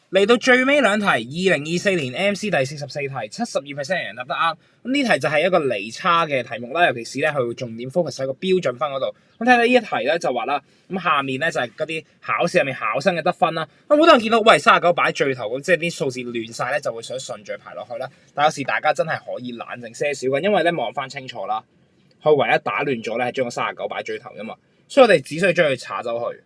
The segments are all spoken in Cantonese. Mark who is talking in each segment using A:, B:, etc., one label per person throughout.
A: 嚟到最尾兩題，2024年 MC 第42題，72% 人答得啱。咁呢題就係一個離差嘅題目啦，尤其是咧佢會重點 focus 喺個標準分嗰度。咁睇睇呢一題咧就話啦，咁下面咧就係嗰啲考試入面考生嘅得分啦。咁好多人見到喂39擺最頭咁，即係啲數字亂晒咧，就會想順序排落去啦。但有時大家真係可以冷靜些少嘅，因為咧望翻清楚啦，佢唯一打亂咗咧係將個39擺最頭啫嘛，所以我哋只需要將佢查走去。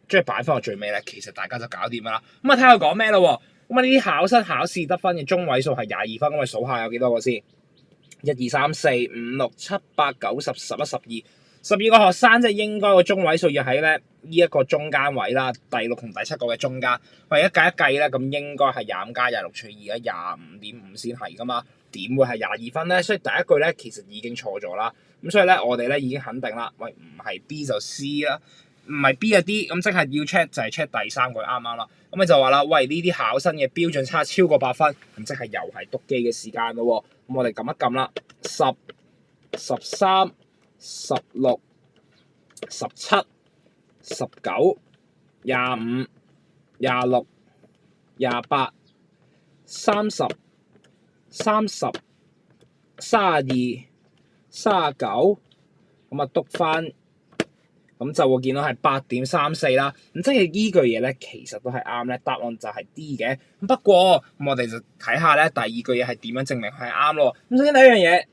A: 將佢擺翻到最尾咧，其實大家就搞掂啦。咁啊，睇下佢講咩咯。咁啊，呢啲考生考試得分嘅中位數係22分，咁我數下有幾多個先？1、2、3、4、5、6、7、8、9、10、11、12個學生，即係應該個中位數要喺咧呢一個中間位啦，第6同第7個嘅中間。我而家計一計咧，咁應該係25加26除2啊，25.5先係噶嘛？點會係22分咧？所以第一句咧其實已經錯咗啦。咁所以咧我哋咧已經肯定啦，喂唔係 B 就 C 啦。唔係 B 啊 D，咁即係要 check 就係 check 第三句啱啱啦。咁你就話啦，喂呢啲考生嘅標準差超過8分，咁即係又係篤機嘅時間咯。咁我哋撳一撳啦，10、13、16、17、19、25、26、28、30、30、32、39，咁啊篤翻。咁就會見到係8.34啦，咁即係依句嘢咧，其實都係啱咧，答案就係 D 嘅。不過咁我哋就睇下咧，第二句嘢係點樣證明佢係啱咯。咁首先第一樣嘢，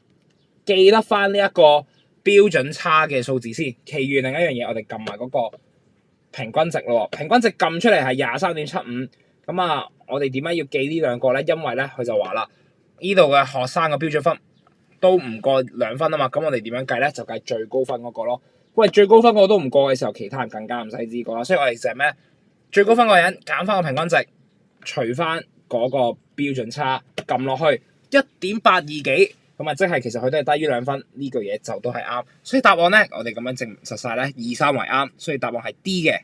A: 記得翻呢一個標準差嘅數字先。其餘另一樣嘢，我哋撳埋嗰個平均值咯。平均值撳出嚟係23.75。咁啊，我哋點解要記呢兩個咧？因為咧佢就話啦，呢度嘅學生嘅標準分都唔過2分啊嘛。咁我哋點樣計咧？就計最高分嗰個咯。喂，最高分我都唔過嘅時候，其他人更加唔使知過啦。所以我哋就係咩？最高分個人減翻個平均值，除翻嗰個標準差，撳落去1.82幾，咁啊，即係其實佢都係低於2分。呢句嘢就都係啱。所以答案咧，我哋咁樣證實晒咧，2、3為啱。所以答案係 D 嘅。